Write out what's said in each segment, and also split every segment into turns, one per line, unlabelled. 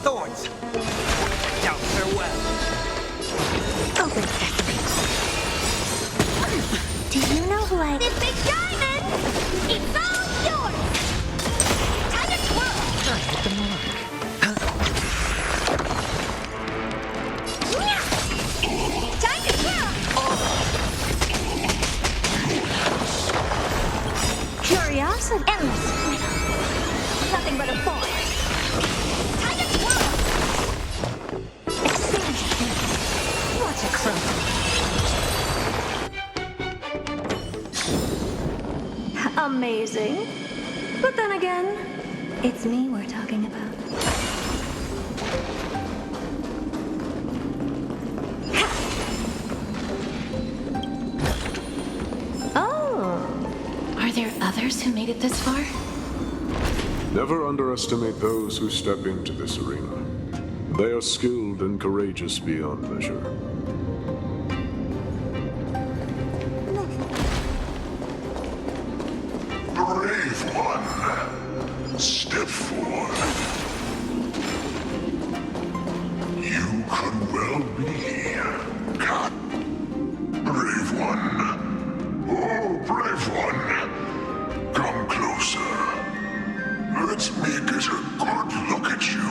thorns. Now farewell.
Open sesame. Do you know who I...
This big diamond! It's all yours! Time to twirl!
I hit the mark.
Time to twirl!
Curiosity.
Endless freedom. Nothing but a boy. Time to twirl!
Watch it crumble. Amazing. But then again, it's me we're talking about. Oh.
Are there others who made it this far?
Never underestimate those who step into this arena. They are skilled and courageous beyond measure.
Brave one, step forward. You could well be God. Brave one. Oh, brave one. Come closer. Let me get a good look at you.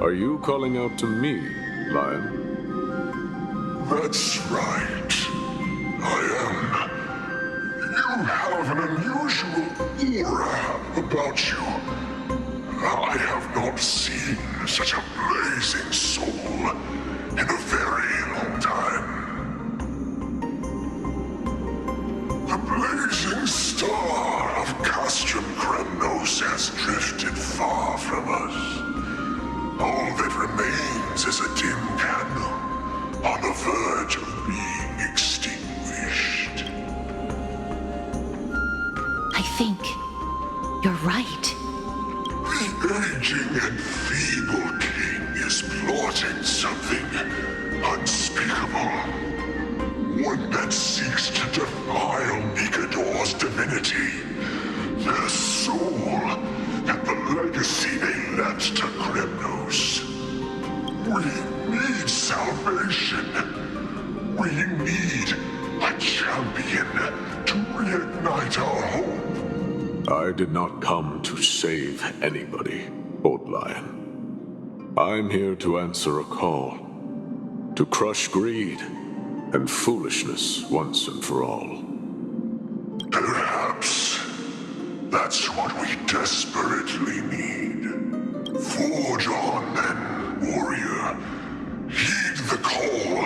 Are you calling out to me, Lion?
That's right. I am. You have an unusual aura about you. I have not seen such a blazing soul in a very long time. The blazing star of Castrum Kremnos has drifted far from us. All that remains is a dim candle on the verge of being extinguished.
I think you're right.
The aging and feeble king is plotting something unspeakable. One that seeks to defile Nikador's divinity, their soul, and the legacy they left to Kremnos. We need salvation. We need a champion to reignite our hope.
I did not come to save anybody, Old Lion. I'm here to answer a call. To crush greed and foolishness once and for all.
Perhaps that's what we desperately need. Forge on then, warrior. Heed the call.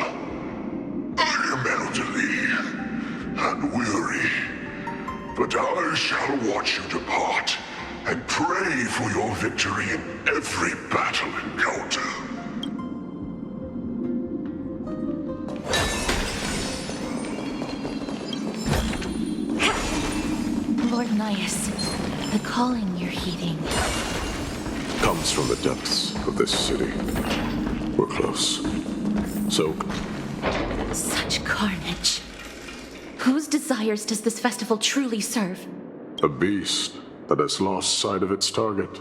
I am elderly and weary, but I shall watch you depart and pray for your victory in every battle encounter.
Lord Nias, the calling you're heeding.
Comes from the depths of this city. We're close. So,
Such carnage. Whose desires does this festival truly serve?
a beast that has lost sight of its target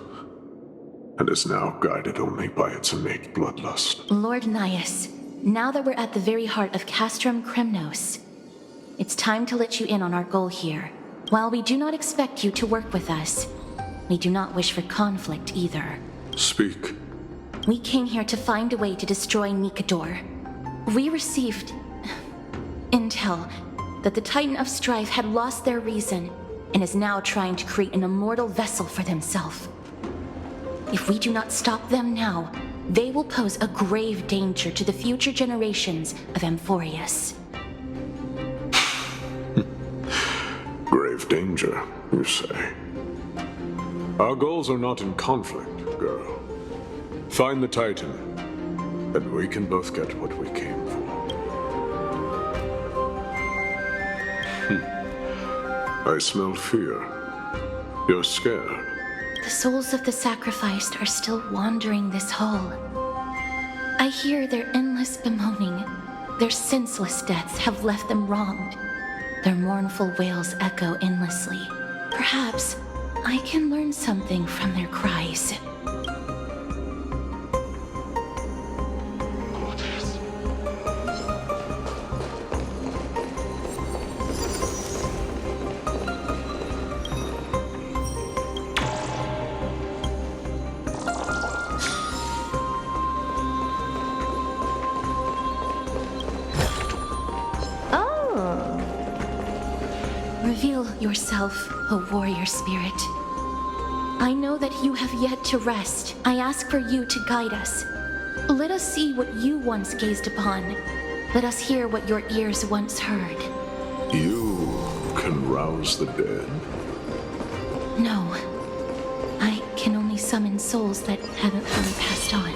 and is now guided only by its innate bloodlust.
Lord Nias, now that we're at the very heart of Castrum Kremnos, it's time to let you in on our goal here. While we do not expect you to work with us, we do not wish for conflict either.
Speak.
We came here to find a way to destroy Nikador. We received intel that the Titan of Strife had lost their reason and is now trying to create an immortal vessel for themselves. If we do not stop them now, they will pose a grave danger to the future generations of Amphoreus.
Grave danger, you say. Our goals are not in conflict, girl. Find the Titan, and we can both get what we came for. I smell fear. You're scared.
The souls of the sacrificed are still wandering this hall. I hear their endless bemoaning. Their senseless deaths have left them wronged. Their mournful wails echo endlessly. Perhaps I can learn something from their cries. Reveal yourself, O warrior spirit. I know that you have yet to rest. I ask for you to guide us. Let us see what you once gazed upon. Let us hear what your ears once heard.
You can rouse the dead.
No. I can only summon souls that haven't fully passed on.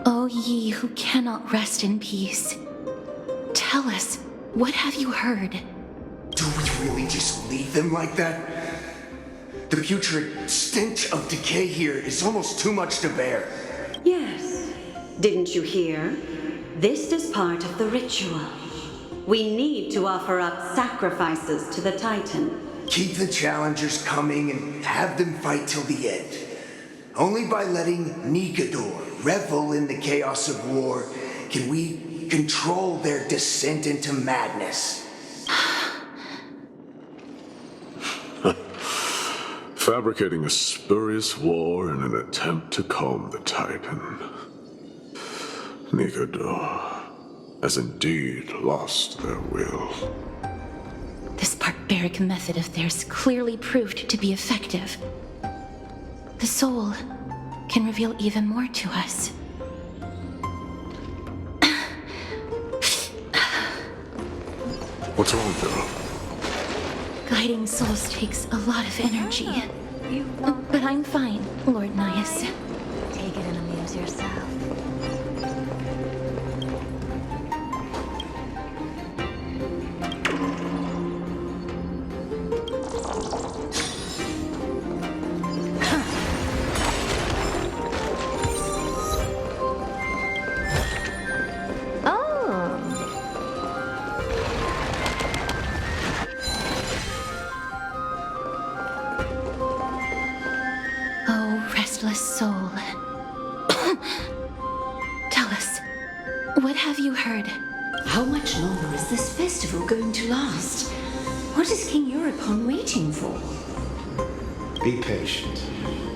O ye who cannot rest in peace, tell us, what have you heard?
Do we really just leave them like that? The putrid stench of decay here is almost too much to bear.
Yes. Didn't you hear? This is part of the ritual. We need to offer up sacrifices to the Titan.
Keep the challengers coming and have them fight till the end. Only by letting Nikador revel in the chaos of war can we control their descent into madness.
Fabricating a spurious war in an attempt to calm the Titan. Nikador has indeed lost their will.
This barbaric method of theirs clearly proved to be effective. The soul can reveal even more to us.
What's wrong, girl?
Guiding souls takes a lot of energy. But I'm fine, Lord Nias.
Take it and amuse yourself.
Oh, restless soul. Tell us, what have you heard?
How much longer is this festival going to last? What is King Euripon waiting for?
Be patient,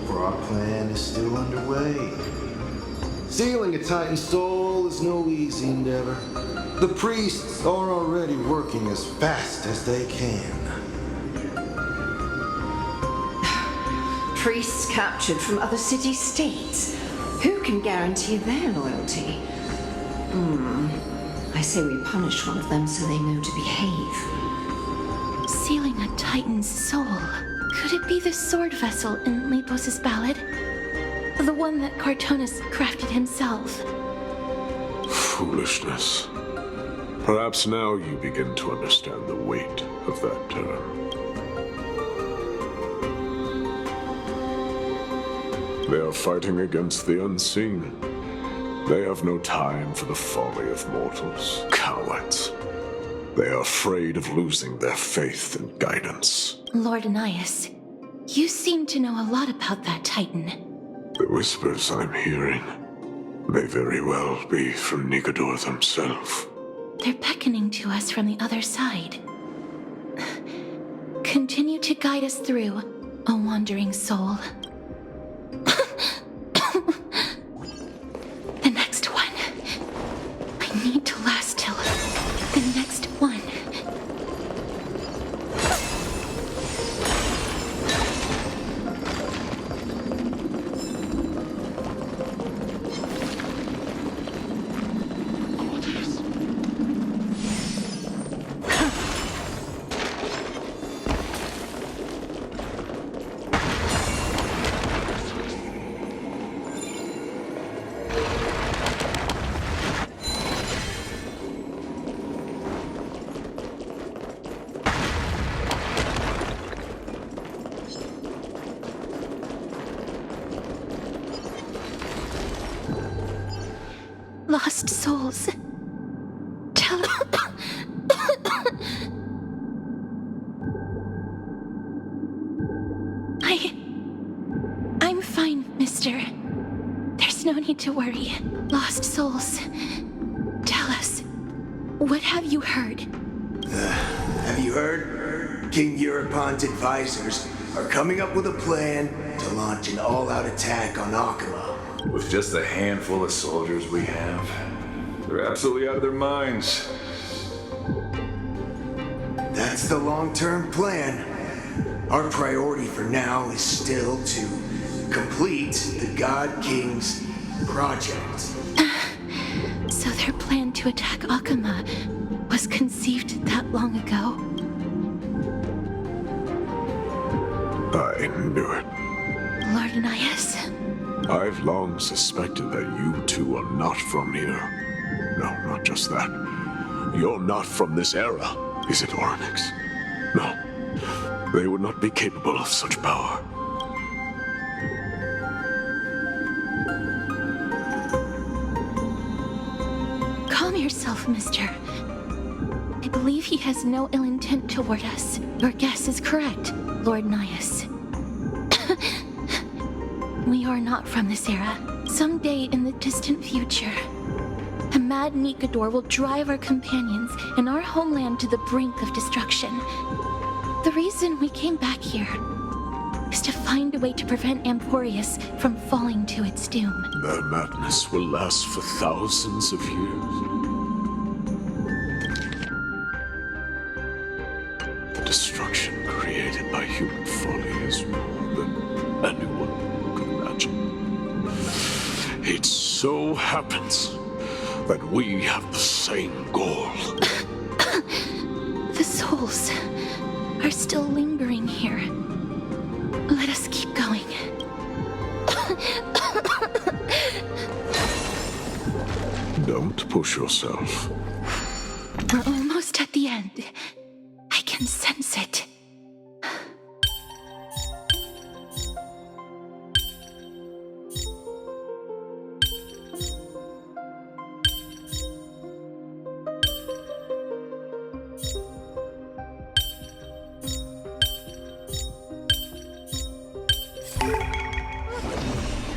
for our plan is still underway. Sealing a Titan soul is no easy endeavor. The priests are already working as fast as they can.
Priests captured from other city-states. Who can guarantee their loyalty? I say we punish one of them so they know to behave.
Sealing a Titan's soul. Could it be the sword vessel in Lepos's ballad? The one that Cartonus crafted himself?
Foolishness. Perhaps now you begin to understand the weight of that term. They are fighting against the unseen. They have no time for the folly of mortals. Cowards. They are afraid of losing their faith and guidance.
Lord Anias, you seem to know a lot about that Titan.
The whispers I'm hearing may very well be from Nikador themselves.
They're beckoning to us from the other side. Continue to guide us through, O wandering soul. The next one. I need to last till the next one. lost souls. Tell I'm fine, mister. There's no need to worry. Lost souls. Tell us, what have you heard?
Have you heard? King Eurypon's advisors are coming up with a plan to launch an all-out attack on Akama.
With just a handful of soldiers we have, they're absolutely out of their minds.
That's the long-term plan. Our priority for now is still to complete the God King's project.
So their plan to attack Akama was conceived that long ago?
I knew it.
Lord Anias?
I've long suspected that you two are not from here. No, not just that. You're not from this era, is it, Oryx? No. They would not be capable of such power.
Calm yourself, mister. I believe he has no ill intent toward us. Your guess is correct, Lord Nias. We are not from this era. Someday in the distant future, a mad Nikador will drive our companions and our homeland to the brink of destruction. The reason we came back here is to find a way to prevent Amphoreus from falling to its doom.
Their madness will last for thousands of years. The destruction created by human folly is more than anyone could imagine. It so happens that we have the same goal.
The souls are still lingering here. Let us keep going.
Don't push yourself.
We're almost at the end. I can sense it.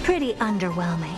Pretty underwhelming.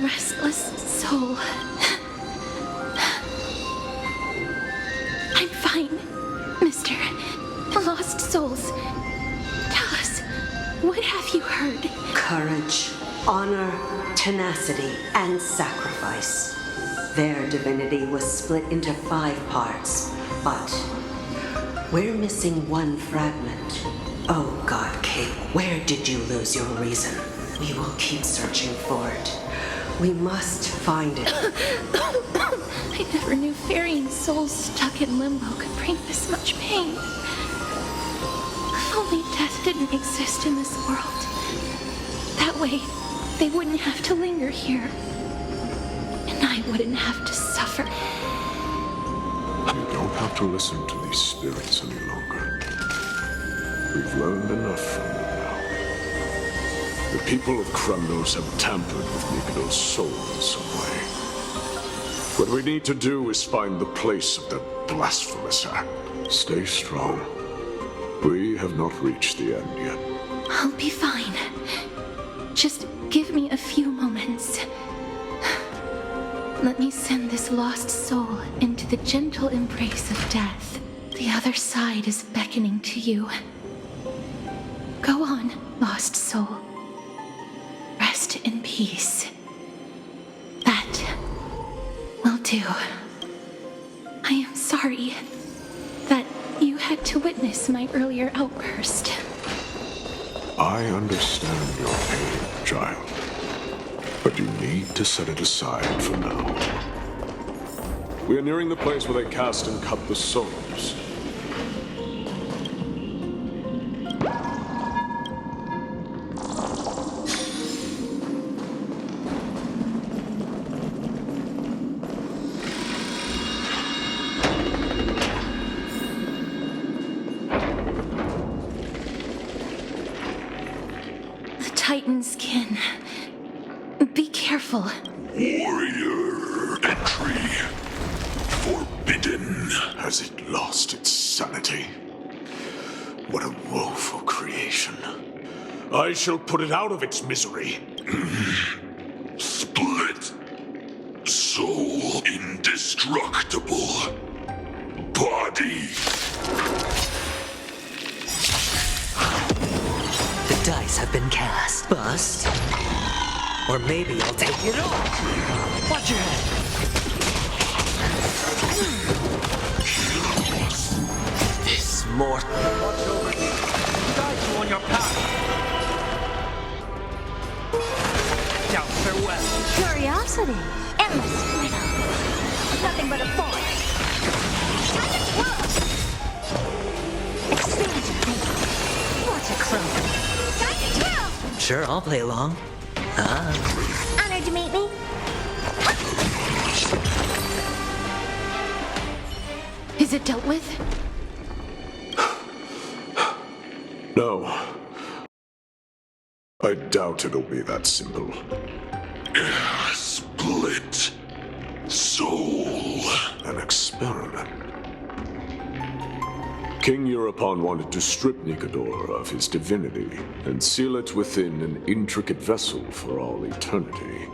Restless soul. I'm fine, mister. Lost souls. Tell us, what have you heard?
Courage, honor, tenacity, and sacrifice. Their divinity was split into 5 parts, but we're missing one fragment. Oh, God King, where did you lose your reason? We will keep searching for it. We must find it.
I never knew ferrying souls stuck in limbo could bring this much pain. If only death didn't exist in this world. That way, they wouldn't have to linger here. And I wouldn't have to suffer.
You don't have to listen to these spirits any longer. We've learned enough from them now. The people of Kremnos have tampered with Nikado's soul in some way. What we need to do is find the place of their blasphemous act. Stay strong. We have not reached the end yet.
I'll be fine. Just give me a few moments. Let me send this lost soul into the gentle embrace of death. The other side is beckoning to you. Go on, lost soul. Rest in peace. That will do. I am sorry that you had to witness my earlier outburst.
I understand your pain, child. But you need to set it aside for now. We are nearing the place where they cast and cut the souls.
The Titan's kin. Be careful.
Warrior entry forbidden.
Has it lost its sanity? What a woeful creation. I shall put it out of its misery.
Split. Soul indestructible. Body.
The dice have been cast. Bust. Or maybe I'll take it all. Watch your head. This mortal. Watch over me. Guide you on your path. Now farewell.
Curiosity. Endless freedom. Nothing but a force. Time to twirl. Expand your thinking. Watch it crumble. Time to twirl.
Sure, I'll play along.
Honored to meet me.
Is it dealt with?
No. I doubt it'll be that simple.
Split. Soul.
An experiment. King Europon wanted to strip Nicador of his divinity and seal it within an intricate vessel for all eternity.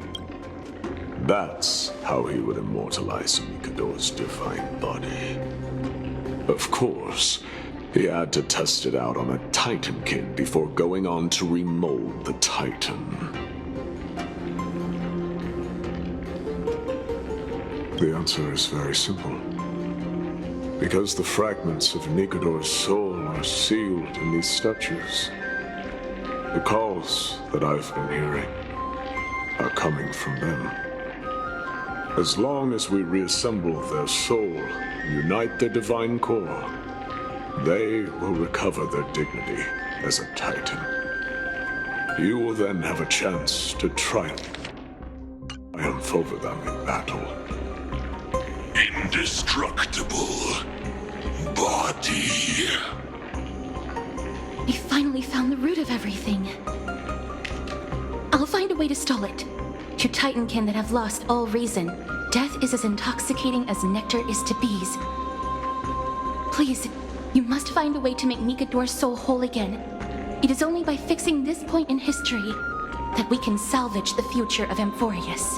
That's how he would immortalize Nicador's divine body. Of course, he had to test it out on a Titankin before going on to remold the Titan. The answer is very simple. Because the fragments of Nicador's soul are sealed in these statues. The calls that I've been hearing are coming from them. As long as we reassemble their soul and unite their divine core, they will recover their dignity as a Titan. You will then have a chance to triumph over them in battle.
Indestructible body.
We finally found the root of everything. I'll find a way to stall it. To Titankin that have lost all reason, death is as intoxicating as nectar is to bees. Please, you must find a way to make Nicador's soul whole again. It is only by fixing this point in history that we can salvage the future of Amphoreus.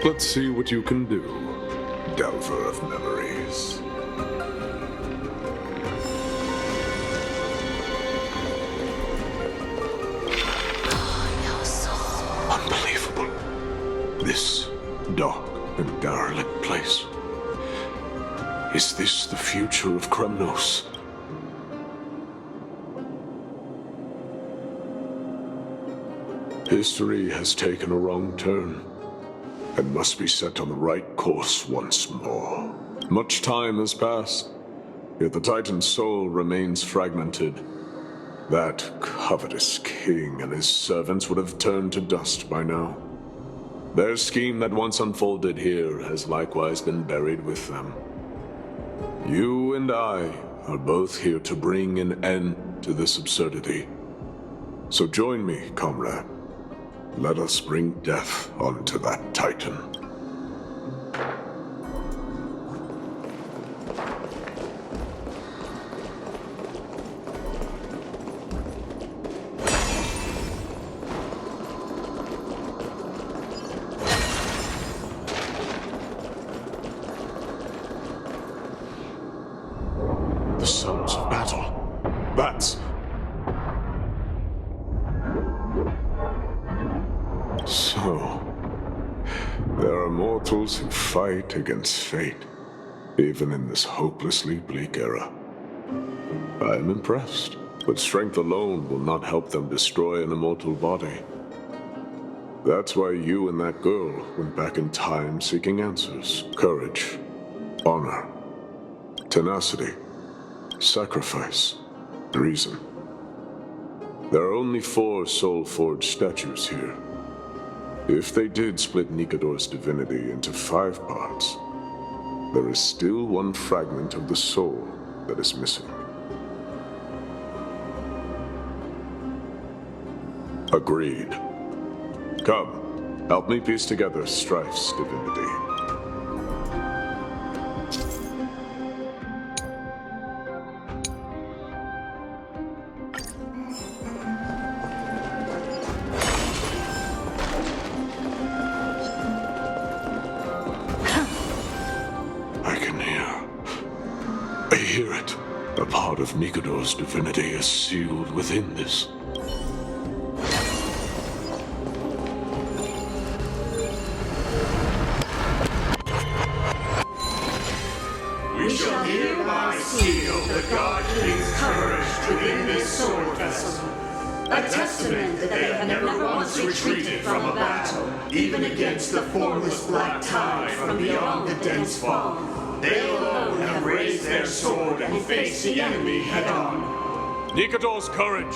Let's see what you can do, Delver of Memories. Unbelievable. This dark and derelict place. Is this the future of Kremnos? History has taken a wrong turn and must be set on the right course once more. Much time has passed, yet the Titan's soul remains fragmented. That covetous king and his servants would have turned to dust by now. Their scheme that once unfolded here has likewise been buried with them. You and I are both here to bring an end to this absurdity. So join me, comrade. Let us bring death onto that Titan. mortals who fight against fate, even in this hopelessly bleak era. I am impressed, but strength alone will not help them destroy an immortal body. That's why you and that girl went back in time seeking answers. Courage, honor, tenacity, sacrifice, reason. There are only 4 soul-forged statues here. If they did split Nikador's divinity into 5 parts, there is still one fragment of the soul that is missing. Agreed. Come, help me piece together Strife's divinity. I hear it. A part of Nikador's divinity is sealed within this.
We shall hereby seal the God King's courage within this sword vessel. A testament that they have never once retreated from a battle, even against the formless black tide from beyond the dense fog. They alone have raised their sword and faced the enemy head-on.
Nikador's courage!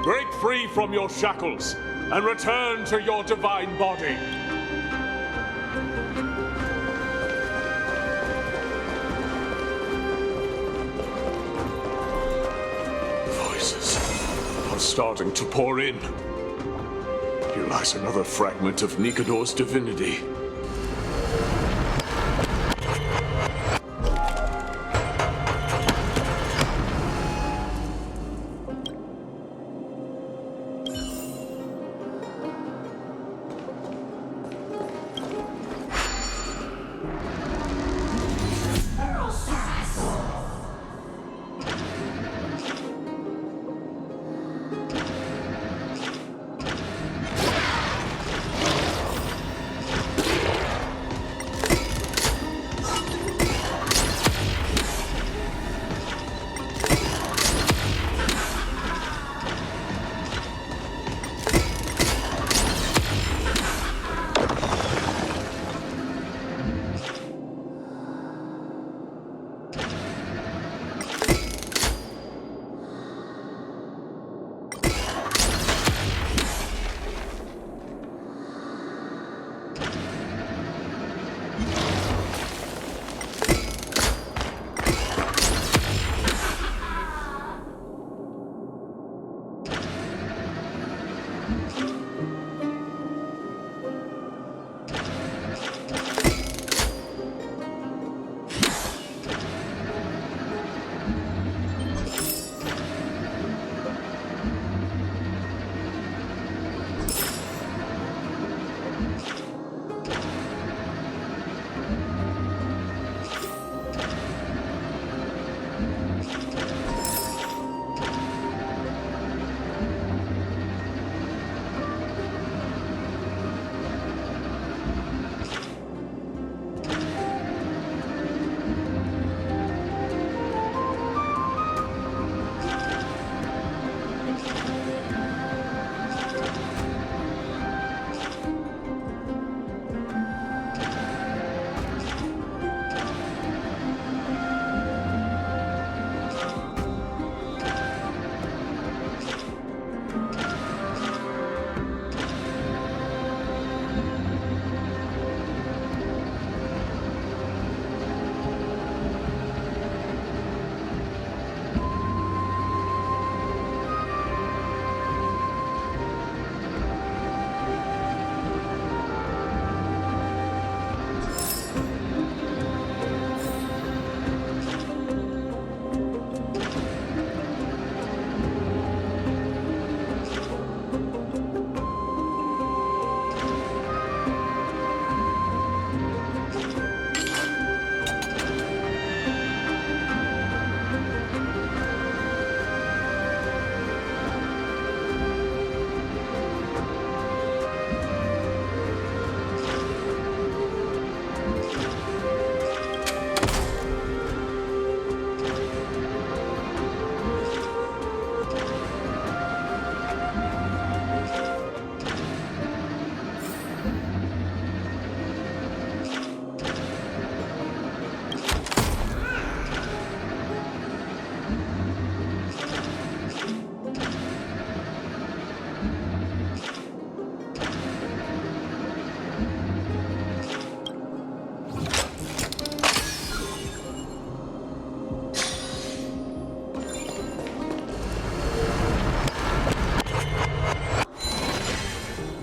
Break free from your shackles and return to your divine body.
Voices are starting to pour in. Here lies another fragment of Nikador's divinity.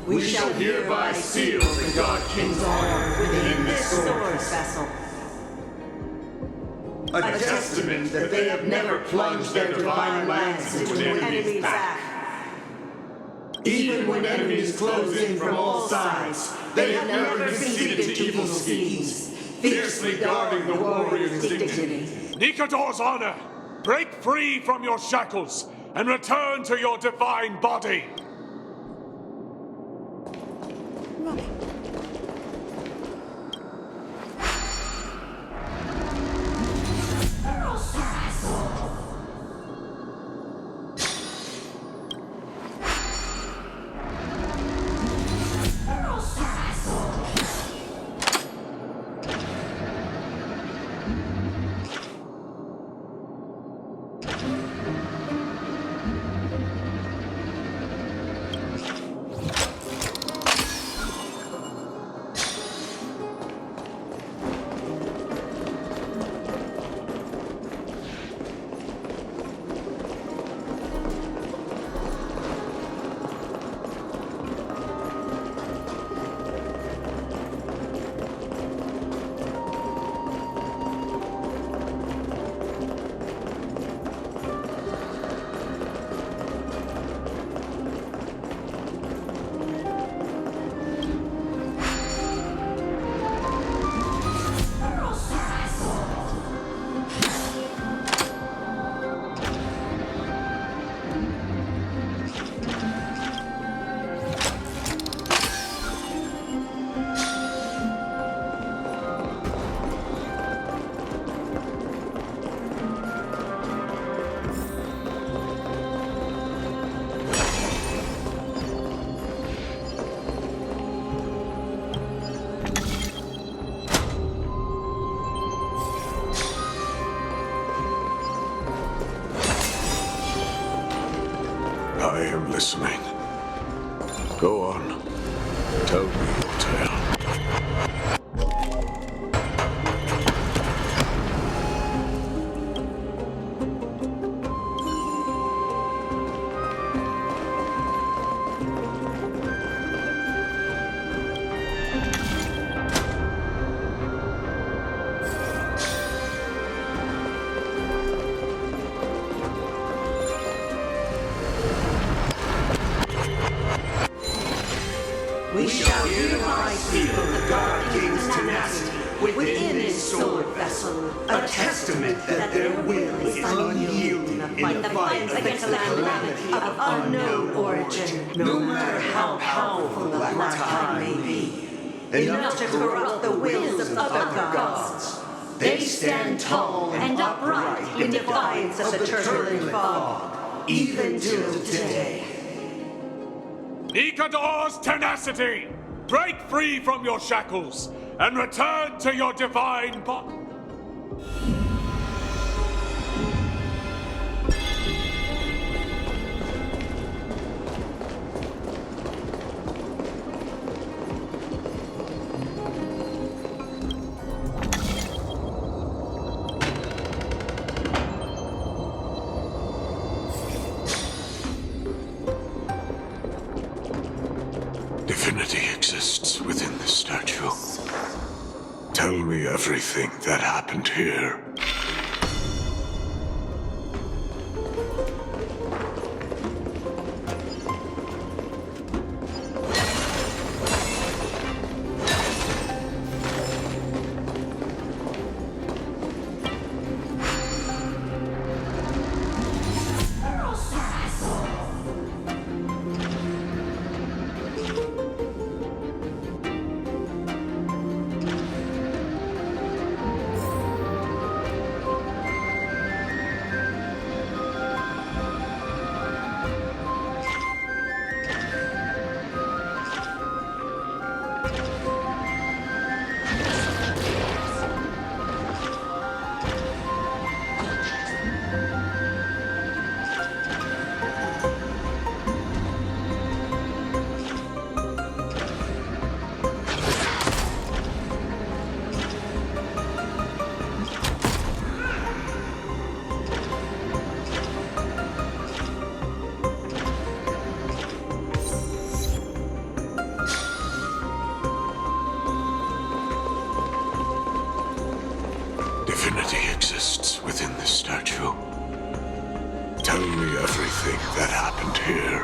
We shall hereby seal the God King's honor within this sword vessel. A testament that they have never plunged their divine lance into an enemy's back. Even when enemies close in from all sides, they have never conceded to evil schemes, fiercely guarding the warrior's dignity.
Nikador's honor! Break free from your shackles and return to your divine body!
I am listening. Go on. Tell me your tale.
We shall hereby seal the God King's tenacity within this sword vessel, a testament that their will is unyielding in the fight against the calamity of unknown origin, no matter how powerful the black tide may be, enough to corrupt the wills of other gods. They stand tall and upright in defiance of the turbulent fog, even till today.
Nikador's tenacity! Break free from your shackles and return to your divine body!
Divinity exists within this statue. Tell me everything that happened here. that happened here.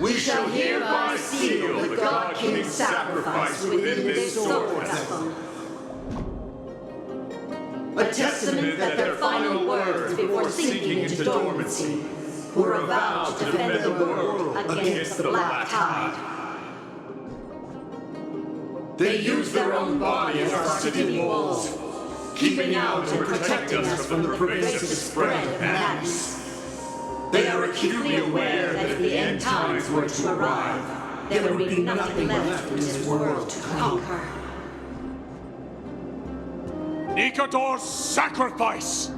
We shall hereby seal the God King's sacrifice within this sword vessel. A testament that their final words before sinking into dormancy were a vow to defend the world against the Black Tide. They used their own body as our city walls, keeping out and protecting us from the pervasive spread of madness. They are acutely aware that if the end times were to arrive, there would be nothing left in this world to conquer.
Nikador's sacrifice!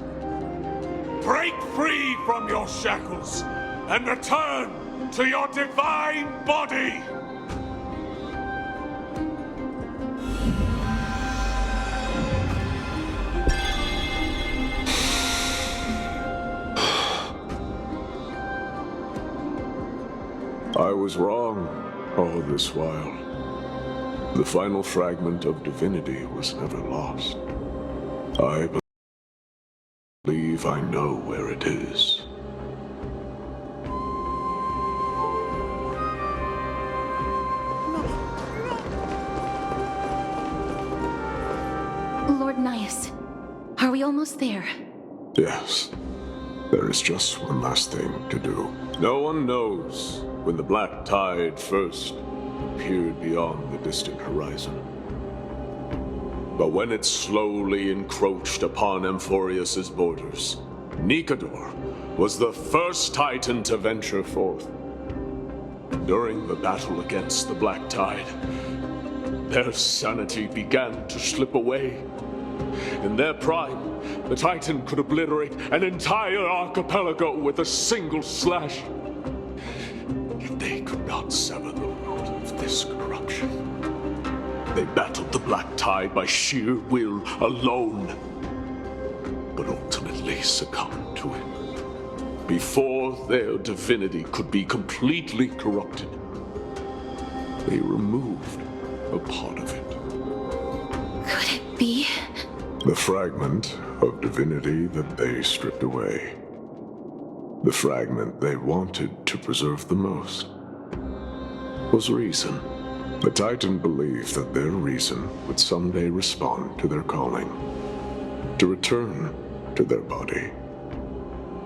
Break free from your shackles and return to your divine body!
I was wrong all this while. The final fragment of divinity was never lost. I believe I know where it is.
Lord Nias, are we almost there?
Yes. There is just one last thing to do. No one knows when the Black Tide first appeared beyond the distant horizon. But when it slowly encroached upon Amphoreus' borders, Nikador was the first Titan to venture forth. During the battle against the Black Tide, their sanity began to slip away. In their prime, the Titan could obliterate an entire archipelago with a single slash. Yet they could not sever the root of this corruption. They battled the Black Tide by sheer will alone, but ultimately succumbed to it. Before their divinity could be completely corrupted, they removed a part of it.
Could it be?
The fragment of divinity that they stripped away. The fragment they wanted to preserve the most was reason. The Titan believed that their reason would someday respond to their calling, to return to their body,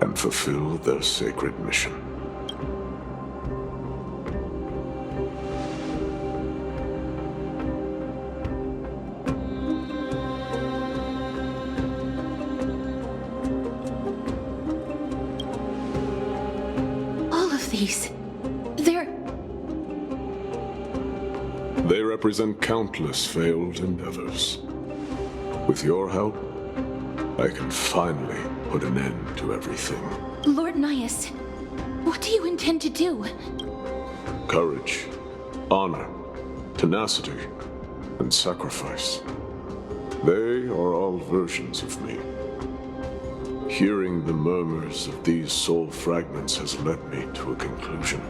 and fulfill their sacred mission. They represent countless failed endeavors. With your help, I can finally put an end to everything.
Lord Nias, what do you intend to do?
Courage honor, tenacity, and sacrifice. They are all versions of me. Hearing the murmurs of these soul fragments has led me to a conclusion.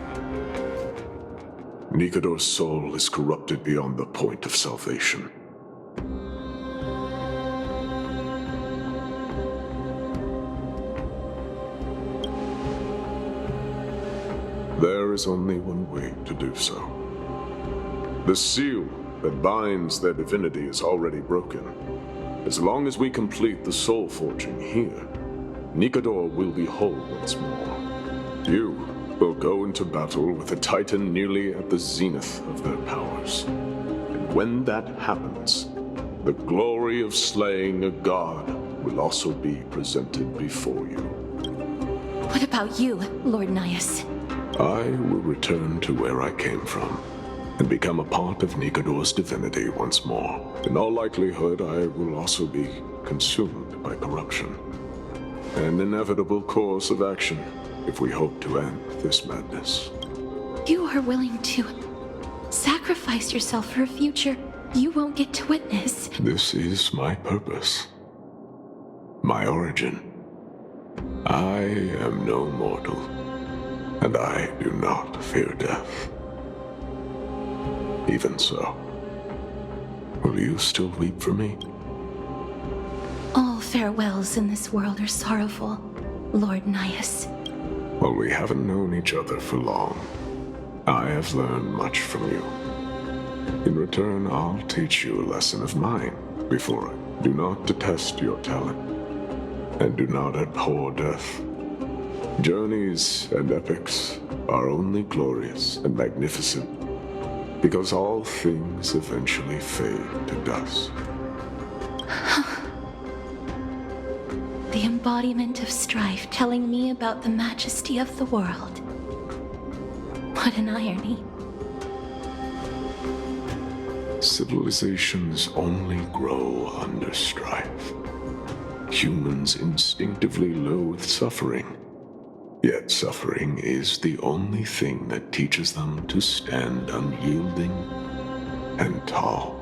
Nikador's soul is corrupted beyond the point of salvation. There is only one way to do so. The seal that binds their divinity is already broken. As long as we complete the soul forging here, Nikador will be whole once more. You will go into battle with a Titan nearly at the zenith of their powers. And when that happens, the glory of slaying a god will also be presented before you.
What about you, Lord Nias?
I will return to where I came from, and become a part of Nikador's divinity once more. In all likelihood, I will also be consumed by corruption. An inevitable course of action if we hope to end this madness.
You are willing to sacrifice yourself for a future you won't get to witness.
This is my purpose. My origin. I am no mortal, and I do not fear death. Even so, will you still weep for me?
All farewells in this world are sorrowful, Lord Nias.
Well, we haven't known each other for long. I have learned much from you. In return, I'll teach you a lesson of mine before I do not detest your talent, and do not abhor death. Journeys and epics are only glorious and magnificent because all things eventually fade to dust.
The embodiment of strife telling me about the majesty of the world. What an irony.
Civilizations only grow under strife. Humans instinctively loathe suffering. Yet suffering is the only thing that teaches them to stand unyielding and tall.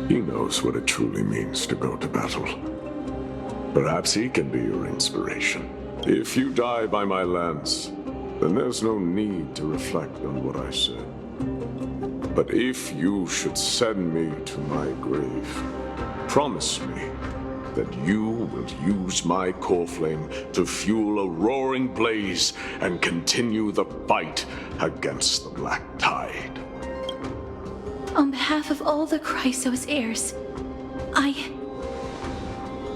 He knows what it truly means to go to battle. Perhaps he can be your inspiration. If you die by my lance, then there's no need to reflect on what I said. But if you should send me to my grave, promise me that you will use my core flame to fuel a roaring blaze and continue the fight against the Black Tide.
On behalf of all the Chrysos heirs, I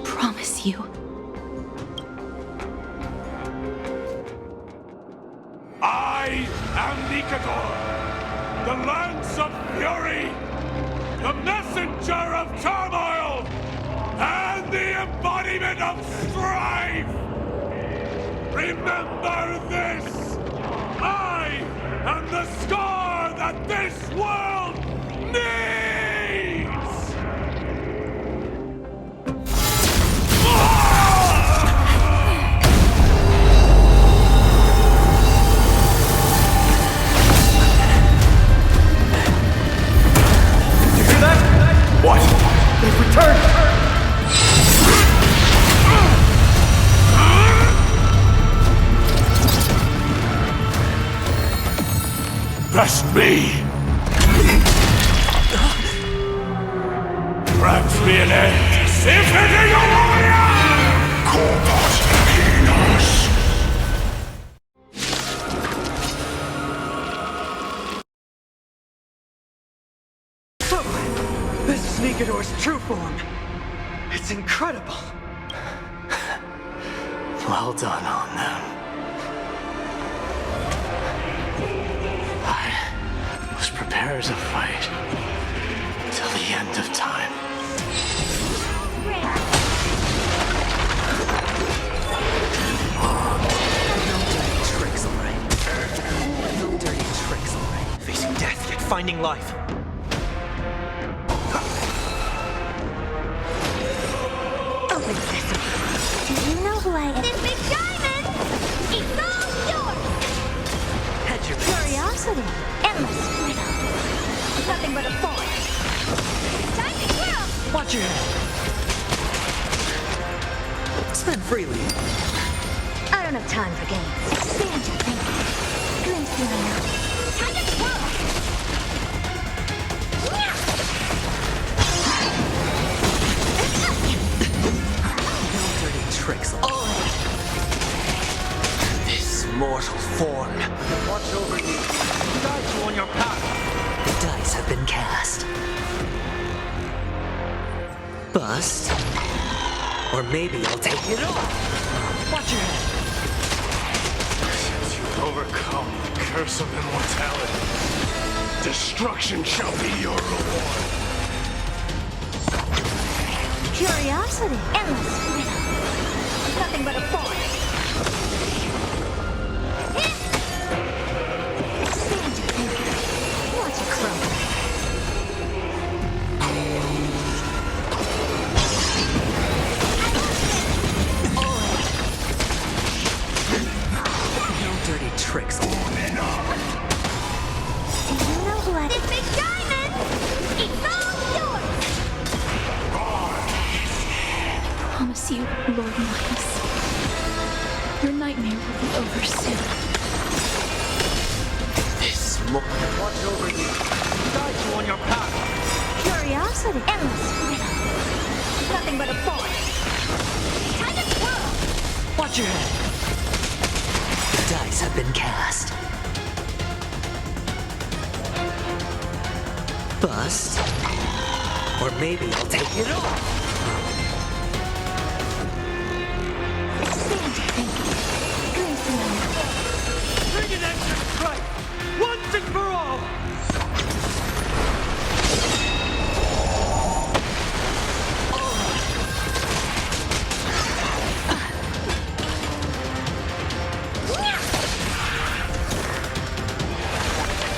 promise you.
I am Nikador, the lance of fury, the messenger of turmoil, and the embodiment of strife. Remember this! I am the scar that this world needs!
What? They've returned!
Best me! Grant me an end! Infinity warrior! Corpus Penis!
This is Nikador's true form. It's incredible. Well done on them. I was prepared to fight till the end of time. No dirty tricks, alright? finding life.
Open sesame. Do you know who I am? This big diamond! It's all yours!
Hedge your bets.
Curiosity. Endless riddle. Nothing but a force. Time to twirl!
Watch your head. Spend freely.
I don't have time for games. Stand your thinking. Glimpse the unknown. Time to twirl!
No dirty tricks. Oh! This mortal form.
Watch over you. Guide you on your path.
The dice have been cast. Bust. Or maybe I'll take it off. Watch your head.
Since you've overcome the curse of immortality, destruction shall be your reward.
Curiosity. Endless riddle. Nothing but a force. Stand your thinking. Watch it crumble.
No dirty tricks.
Do you know who I am? This big diamond! It's all yours!
Promise you, Lord Midas, your nightmare will be over soon.
This
Watch over you. Guide you on your path.
Curiosity. Endless riddle. Nothing but a force. Time to twirl!
Watch your head. The dice have been cast. Bust. Or maybe I'll take it off.
Stand your thinking. Glimpse the unknown.
Bring an extra strike. Once and for all.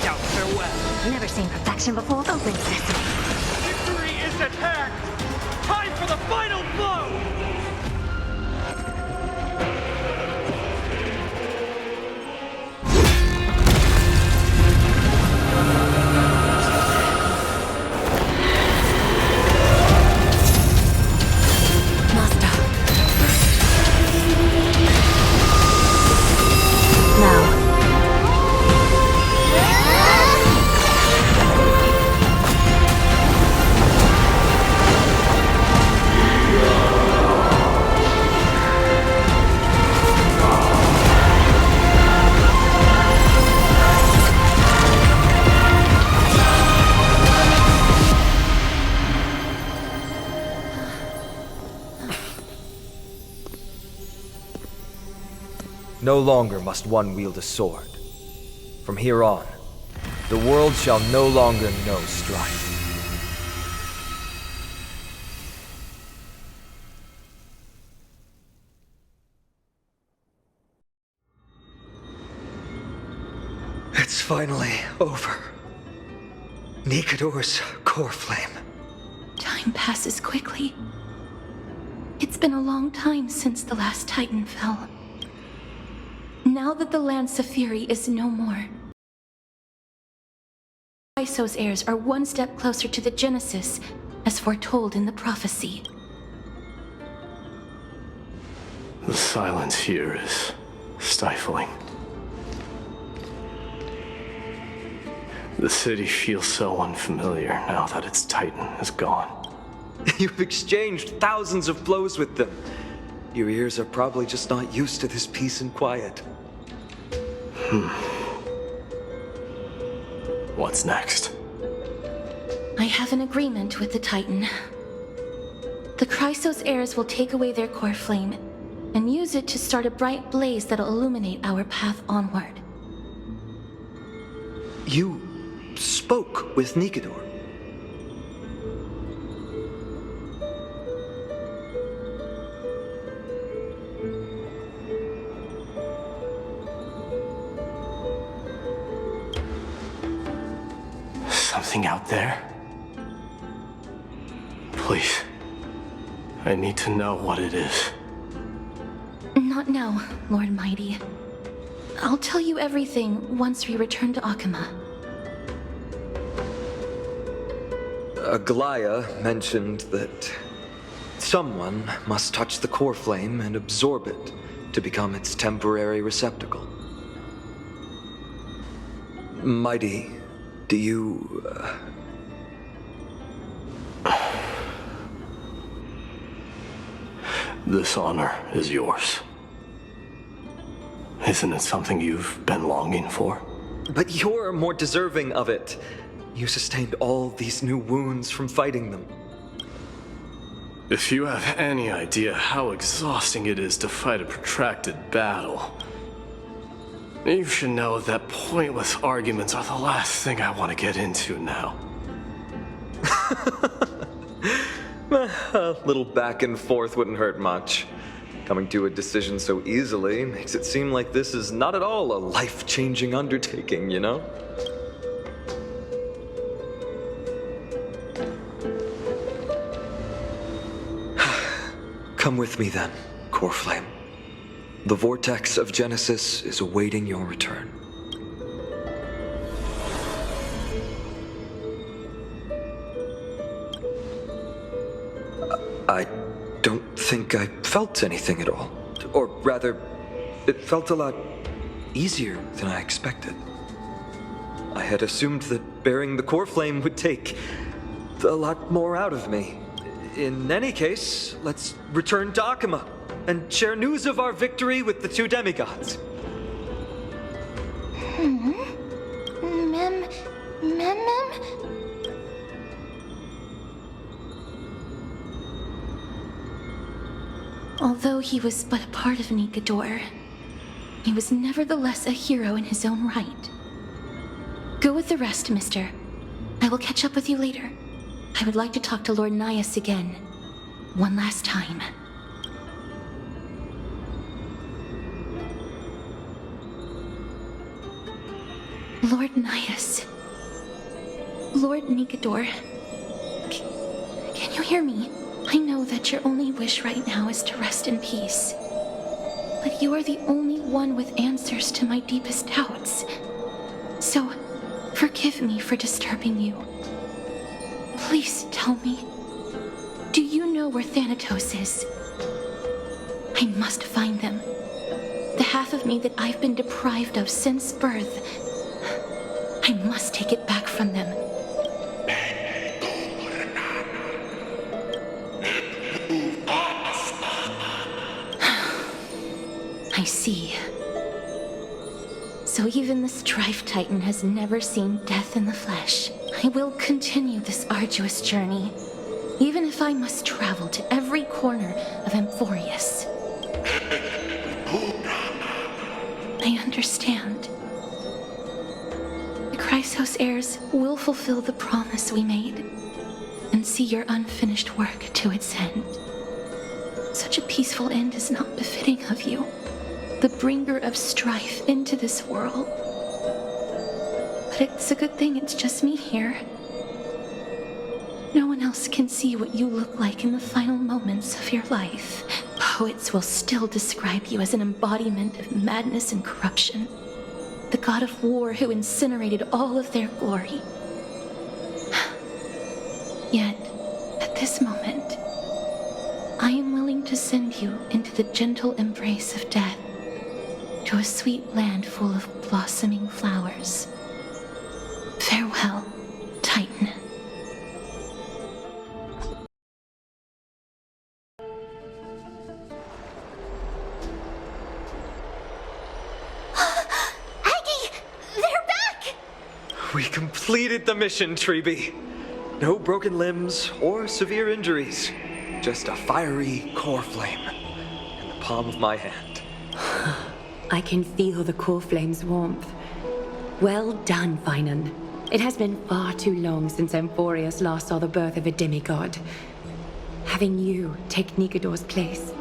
Now farewell.
Never seen perfection before. Open sesame.
Victory is at hand. Time for the final blow.
Master.
Now.
No longer must one wield a sword. From here on, the world shall no longer know strife.
It's finally over. Nikador's core flame.
Time passes quickly. It's been a long time since the last Titan fell. Now that the Lance of Fury is no more, Chrysos heirs are one step closer to the Genesis, as foretold in the prophecy.
The silence here is stifling. The city feels so unfamiliar now that its Titan is gone.
You've exchanged thousands of blows with them. Your ears are probably just not used to this peace and quiet.
What's next?
I have an agreement with the Titan. The Chrysos heirs will take away their core flame and use it to start a bright blaze that'll illuminate our path onward.
You spoke with Nikador.
something out there? Please. I need to know what it is.
Not now, Lord Mighty. I'll tell you everything once we return to Akama.
Aglaya mentioned that someone must touch the core flame and absorb it to become its temporary receptacle. Mighty, do you...
This honor is yours. Isn't it something you've been longing for?
But you're more deserving of it. You sustained all these new wounds from fighting them.
If you have any idea how exhausting it is to fight a protracted battle, you should know that pointless arguments are the last thing I want to get into now.
A little back and forth wouldn't hurt much. Coming to a decision so easily makes it seem like this is not at all a life-changing undertaking, you know? Come with me then, Core Flame. The vortex of Genesis is awaiting your return. I don't think I felt anything at all. Or rather, it felt a lot easier than I expected. I had assumed that bearing the core flame would take a lot more out of me. In any case, let's return to Akama and share news of our victory with the two demigods.
Mem? Although he was but a part of Nikador, he was nevertheless a hero in his own right. Go with the rest, mister. I will catch up with you later. I would like to talk to Lord Nias again. One last time. Lord Nias. Lord Nikador. Can you hear me? I know that your only wish right now is to rest in peace. But you are the only one with answers to my deepest doubts. So, forgive me for disturbing you. Please tell me, do you know where Thanatos is? I must find them. The half of me that I've been deprived of since birth. I must take it back from them. I see. So even the Strife Titan has never seen death in the flesh. I will continue this arduous journey, even if I must travel to every corner of Amphoreus. I understand. The Chrysos heirs will fulfill the promise we made, and see your unfinished work to its end. Such a peaceful end is not befitting of you, the bringer of strife into this world. But it's a good thing it's just me here. No one else can see what you look like in the final moments of your life. Poets will still describe you as an embodiment of madness and corruption, the god of war who incinerated all of their glory. Yet, at this moment, I am willing to send you into the gentle embrace of death, to a sweet land full of blossoming flowers. Farewell, Titan.
Aggie! They're back!
We completed the mission, Treeby. No broken limbs or severe injuries. Just a fiery core flame in the palm of my hand.
I can feel the core flame's warmth. Well done, Finan. It has been far too long since Amphoreus last saw the birth of a demigod. Having you take Nikador's place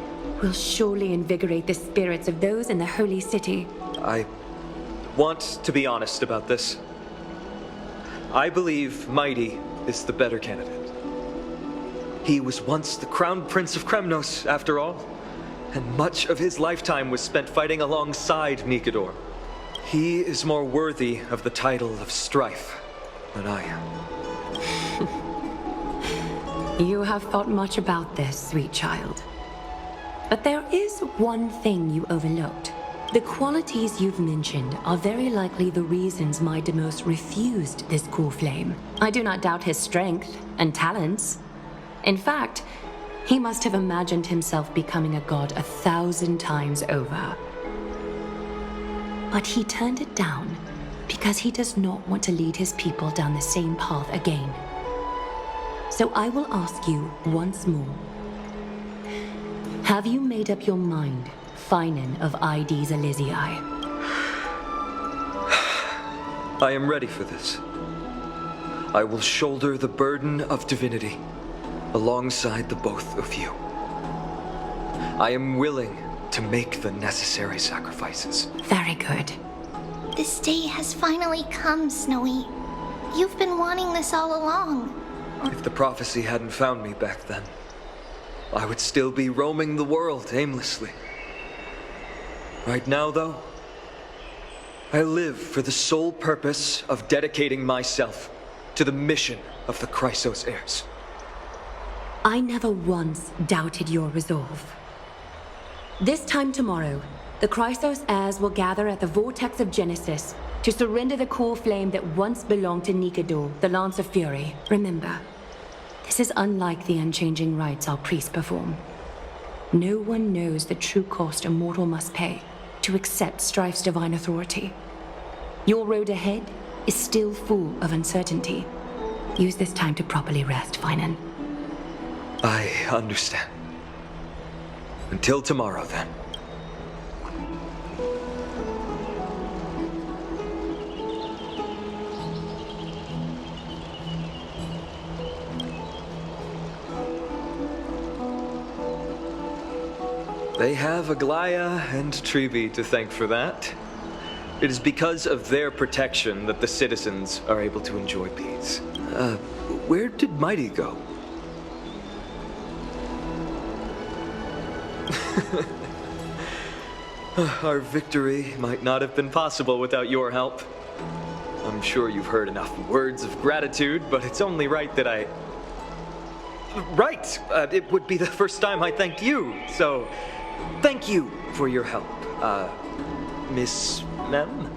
will surely invigorate the spirits of those in the holy city.
I want to be honest about this. I believe Mighty is the better candidate. He was once the Crown Prince of Kremnos, after all, and much of his lifetime was spent fighting alongside Nikador. He is more worthy of the title of Strife than I am.
You have thought much about this, sweet child. But there is one thing you overlooked. The qualities you've mentioned are very likely the reasons my Demos refused this cool flame. I do not doubt his strength and talents. In fact, he must have imagined himself becoming a god 1,000 times over. But he turned it down because he does not want to lead his people down the same path again. So I will ask you once more. Have you made up your mind, Finan of ID's Elysiae?
I am ready for this. I will shoulder the burden of divinity alongside the both of you. I am willing to make the necessary sacrifices.
Very good.
This day has finally come, Snowy. You've been wanting this all along.
If the prophecy hadn't found me back then, I would still be roaming the world aimlessly. Right now, though, I live for the sole purpose of dedicating myself to the mission of the Chrysos heirs.
I never once doubted your resolve. This time tomorrow, the Chrysos heirs will gather at the Vortex of Genesis to surrender the core flame that once belonged to Nikador, the Lance of Fury. Remember, this is unlike the unchanging rites our priests perform. No one knows the true cost a mortal must pay to accept Strife's divine authority. Your road ahead is still full of uncertainty. Use this time to properly rest, Finan.
I understand. Until tomorrow, then. They have Aglaya and Treeby to thank for that. It is because of their protection that the citizens are able to enjoy peace. Where did Mighty go? Our victory might not have been possible without your help. I'm sure you've heard enough words of gratitude, but it's only right that I... Right! It would be the first time I thanked you, so... Thank you for your help, Miss Mem?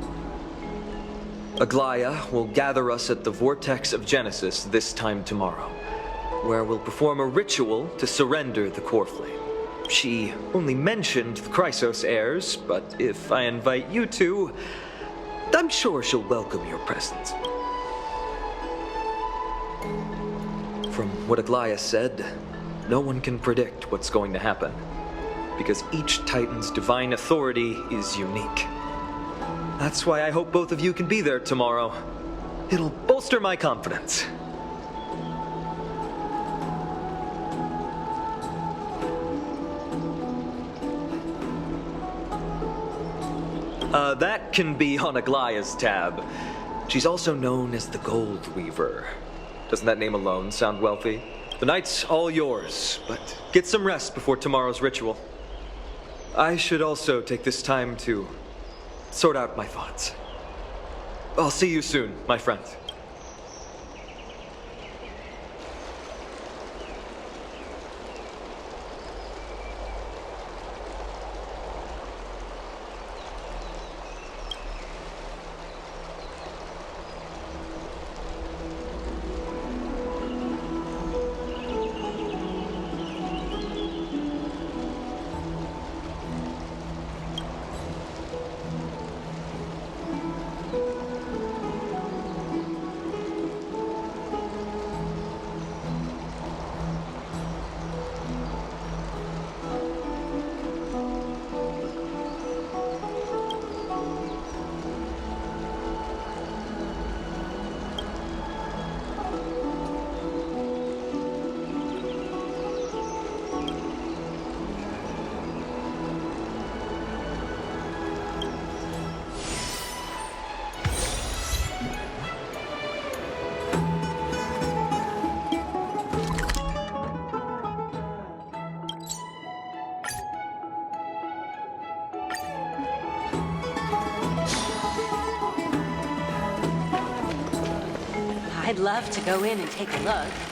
Aglaya will gather us at the Vortex of Genesis this time tomorrow, where we'll perform a ritual to surrender the core flame. She only mentioned the Chrysos heirs, but if I invite you to, I'm sure she'll welcome your presence. From what Aglaya said, no one can predict what's going to happen, because each Titan's divine authority is unique. That's why I hope both of you can be there tomorrow. It'll bolster my confidence. That can be on Aglaya's tab. She's also known as the Gold Weaver. Doesn't that name alone sound wealthy? The night's all yours, but get some rest before tomorrow's ritual. I should also take this time to sort out my thoughts. I'll see you soon, my friend.
I'd love to go in and take a look.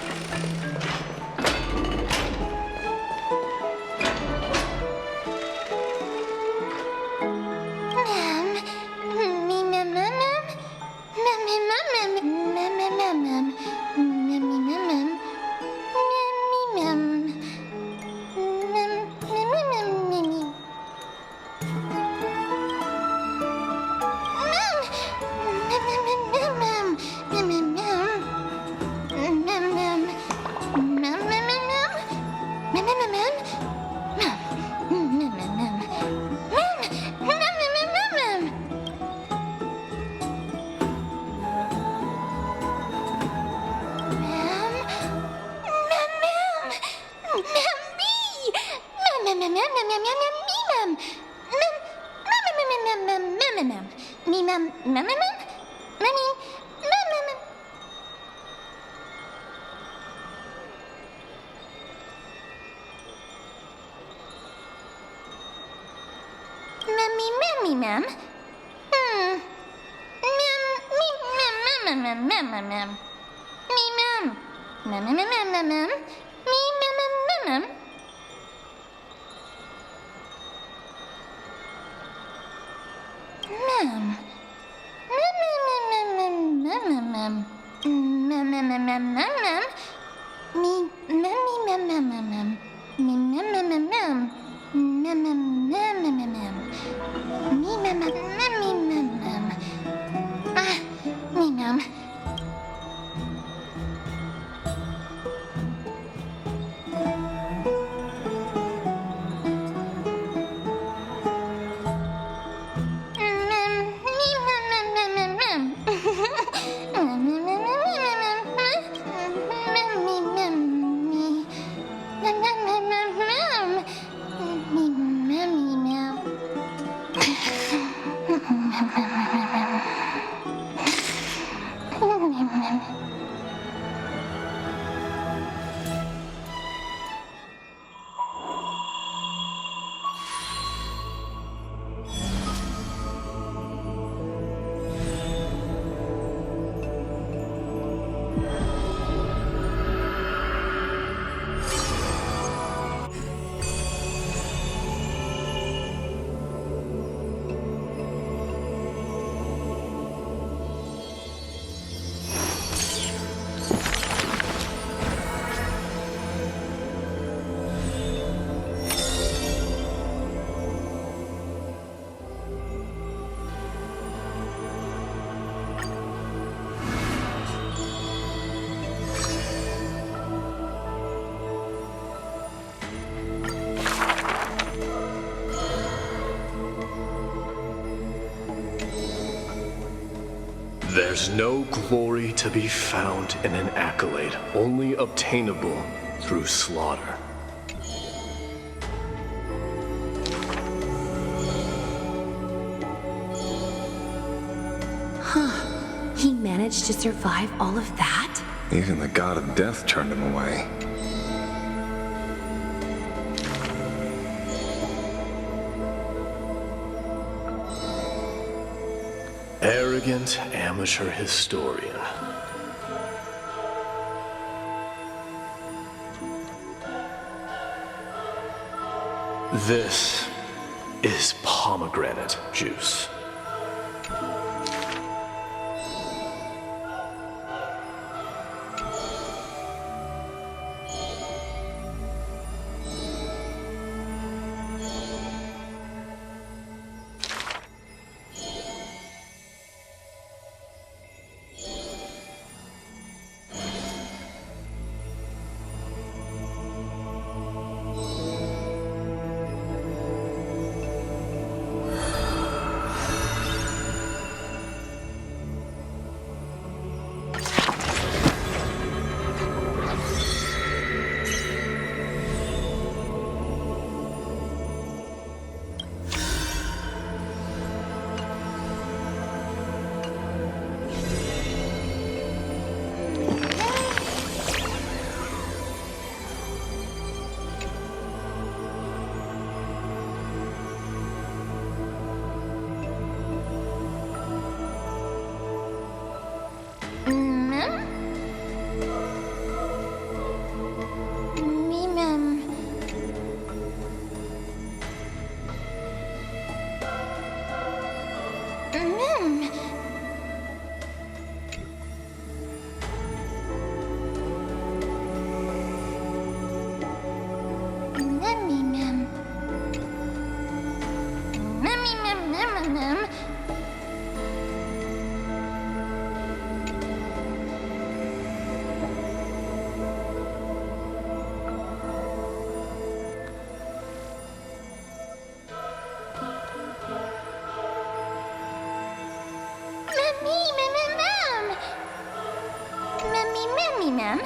There's no glory to be found in an accolade, only obtainable through slaughter.
Huh. He managed to survive all of that?
Even the god of death turned him away.
Arrogant amateur historian. This is pomegranate juice.
me, ma'am.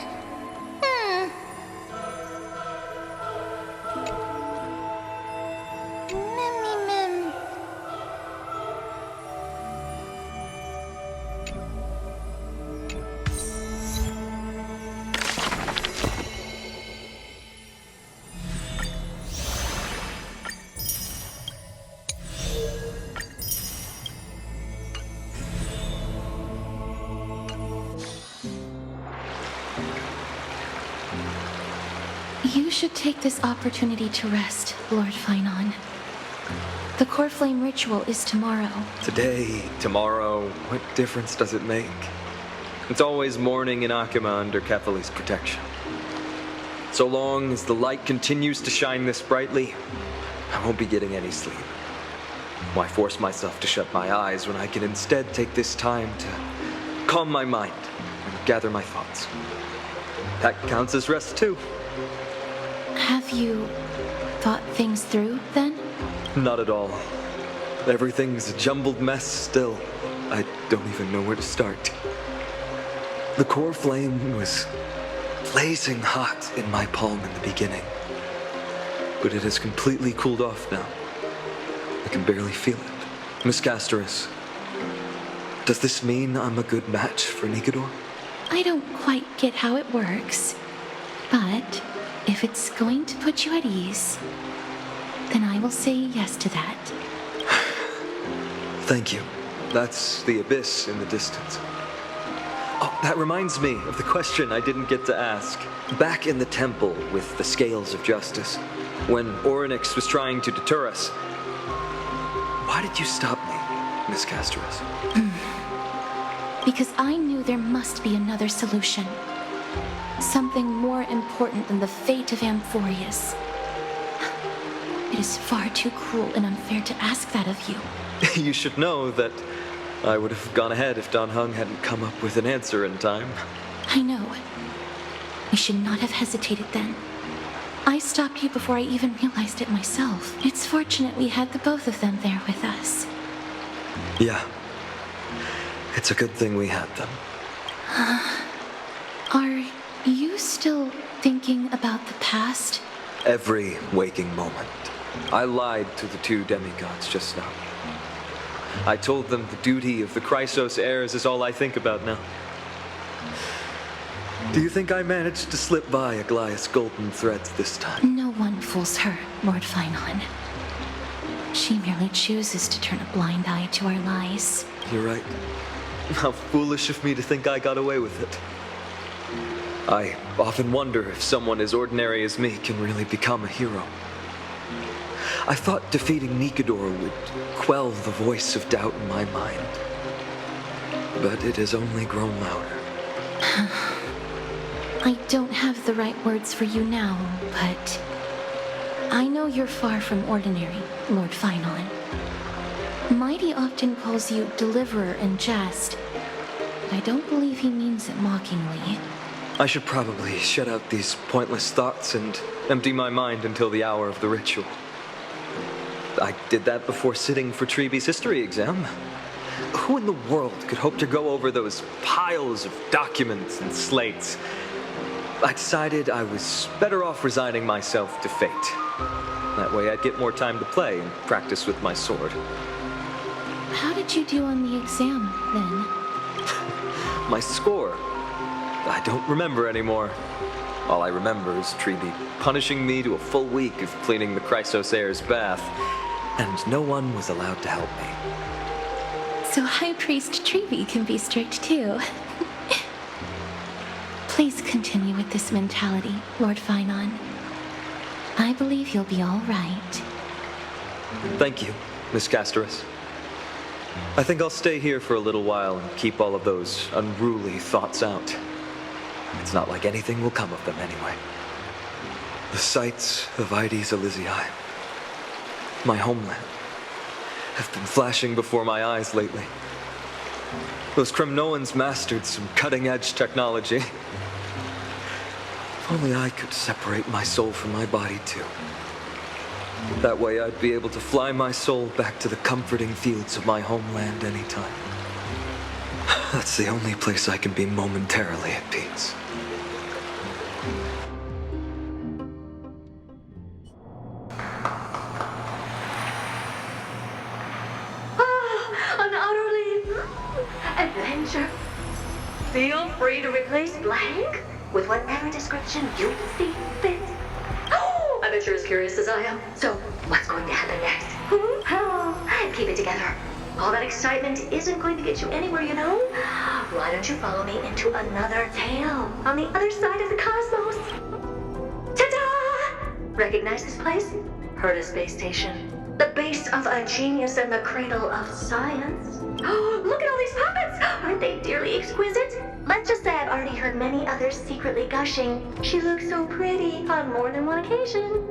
You should take this opportunity to rest, Lord Finon. The core flame ritual is tomorrow.
Today, tomorrow, what difference does it make? It's always morning in Akima under Kethely's protection. So long as the light continues to shine this brightly, I won't be getting any sleep. Why force myself to shut my eyes when I can instead take this time to calm my mind and gather my thoughts? That counts as rest too.
Have you thought things through, then?
Not at all. Everything's a jumbled mess still. I don't even know where to start. The core flame was blazing hot in my palm in the beginning. But it has completely cooled off now. I can barely feel it. Miss Casterus, does this mean I'm a good match for Nikador?
I don't quite get how it works, but if it's going to put you at ease, then I will say yes to that.
Thank you. That's the abyss in the distance. Oh, that reminds me of the question I didn't get to ask. Back in the temple with the scales of justice, when Orynyx was trying to deter us, why did you stop me, Miss Casterus?
Because I knew there must be another solution. Something more important than the fate of Amphoreus. It is far too cruel and unfair to ask that of you.
You should know that I would have gone ahead if Don Hung hadn't come up with an answer in time.
I know. We should not have hesitated then. I stopped you before I even realized it myself. It's fortunate we had the both of them there with us.
Yeah. It's a good thing we had them.
Are you still thinking about the past?
Every waking moment. I lied to the two demigods just now. I told them the duty of the Chrysos heirs is all I think about now. Do you think I managed to slip by Aglaïa's golden threads this time?
No one fools her, Lord Finon. She merely chooses to turn a blind eye to our lies.
You're right. How foolish of me to think I got away with it. I often wonder if someone as ordinary as me can really become a hero. I thought defeating Nikador would quell the voice of doubt in my mind. But it has only grown louder.
I don't have the right words for you now, but I know you're far from ordinary, Lord Finon. Mighty often calls you Deliverer in jest, but I don't believe he means it mockingly.
I should probably shut out these pointless thoughts and empty my mind until the hour of the ritual. I did that before sitting for Treeby's history exam. Who in the world could hope to go over those piles of documents and slates? I decided I was better off resigning myself to fate. That way I'd get more time to play and practice with my sword.
How did you do on the exam, then?
My score? I don't remember anymore. All I remember is Treeby punishing me to a full week of cleaning the Chrysos heir's bath, and no one was allowed to help me.
So High Priest Treeby can be strict too. Please continue with this mentality, Lord Finon. I believe you'll be all right.
Thank you, Miss Casterus. I think I'll stay here for a little while and keep all of those unruly thoughts out. It's not like anything will come of them anyway. The sights of Ides Elysiae, my homeland, have been flashing before my eyes lately. Those Kremnoans mastered some cutting-edge technology. If only I could separate my soul from my body too. That way I'd be able to fly my soul back to the comforting fields of my homeland anytime. That's the only place I can be momentarily at peace.
Feel free to replace blank with whatever description you see fit. Oh, I bet you're as curious as I am. So, what's going to happen next? Oh, keep it together. All that excitement isn't going to get you anywhere, you know? Why don't you follow me into another tale on the other side of the cosmos? Ta-da! Recognize this place? Herta Space Station. The base of a genius and the cradle of science. Oh, look at all these puppets! Aren't they dearly exquisite? Let's just say I've already heard many others secretly gushing. She looks so pretty on more than one occasion.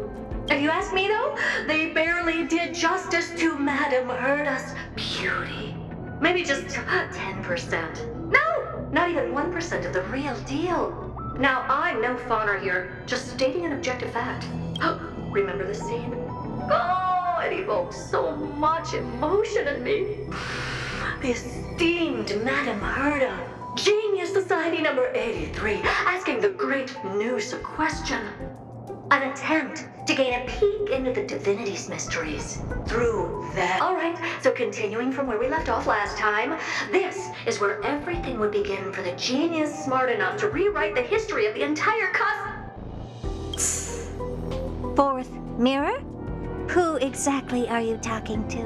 If you ask me, though, they barely did justice to Madame Herta's beauty. Maybe just 10%. No, not even 1% of the real deal. Now, I'm no fawner here, just stating an objective fact. Oh, remember this scene? Oh, it evokes so much emotion in me. The esteemed Madame Herta, Genius Society number 83, asking the great Noose a question. An attempt to gain a peek into the divinity's mysteries through them. All right, so continuing from where we left off last time, this is where everything would begin for the genius smart enough to rewrite the history of the entire
Fourth mirror? Who exactly are you talking to?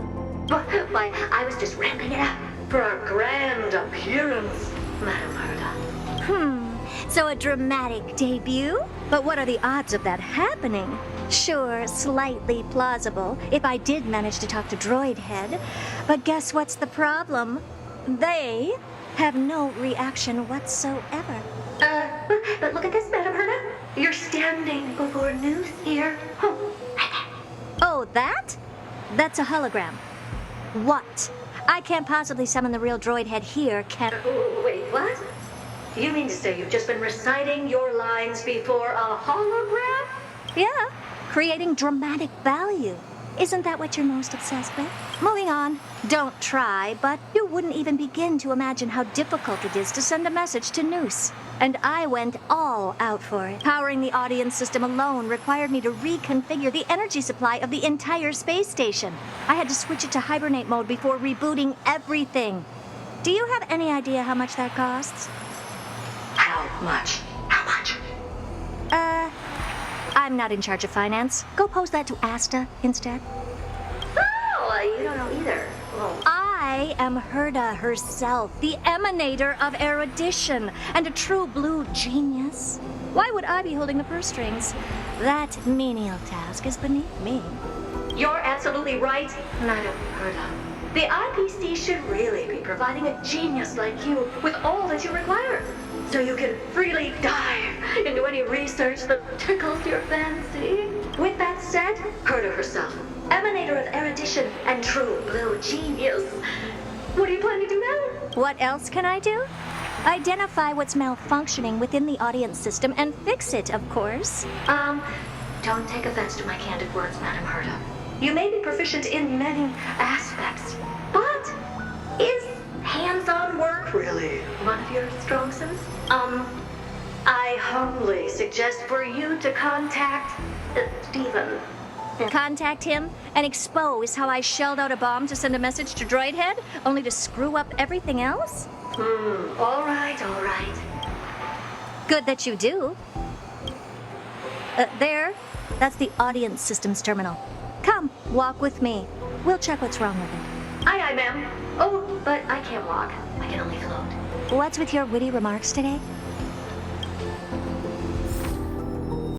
Why, I was just ramping it up for our grand appearance, Madame Herta.
So a dramatic debut? But what are the odds of that happening? Sure, slightly plausible, if I did manage to talk to Droid Head. But guess what's the problem? They have no reaction whatsoever.
But look at this, Madame Herta. You're standing before Noose here.
Oh, that? That's a hologram. What? I can't possibly summon the real Droid Head here, can...
Wait, what? You mean to say you've just been reciting your lines before a hologram?
Yeah, creating dramatic value. Isn't that what you're most obsessed with? Moving on. Don't try, but you wouldn't even begin to imagine how difficult it is to send a message to Noose. And I went all out for it. Powering the audience system alone required me to reconfigure the energy supply of the entire space station. I had to switch it to hibernate mode before rebooting everything. Do you have any idea how much that costs?
How much? How much?
I'm not in charge of finance. Go pose that to Asta instead.
Oh, you don't know either. Oh.
I am Herta herself, the emanator of erudition, and a true blue genius. Why would I be holding the purse strings? That menial task is beneath me.
You're absolutely right, Madame Herta. The IPC should really be providing a genius like you with all that you require, so you can freely dive into any research that tickles your fancy. With that said, Herta herself, emanator of erudition and true blue genius. What do you plan to do now?
What else can I do? Identify what's malfunctioning within the audience system and fix it, of course.
Don't take offense to my candid words, Madame Herta. You may be proficient in many aspects, but is hands-on work really one of your strong suits? I humbly suggest for you to contact Stephen.
Contact him and expose how I shelled out a bomb to send a message to Droid Head, only to screw up everything else?
All right.
Good that you do. There, that's the audience systems terminal. Come, walk with me. We'll check what's wrong with it.
Aye, ma'am. Oh, but I can't walk. I can only float.
What's with your witty remarks today?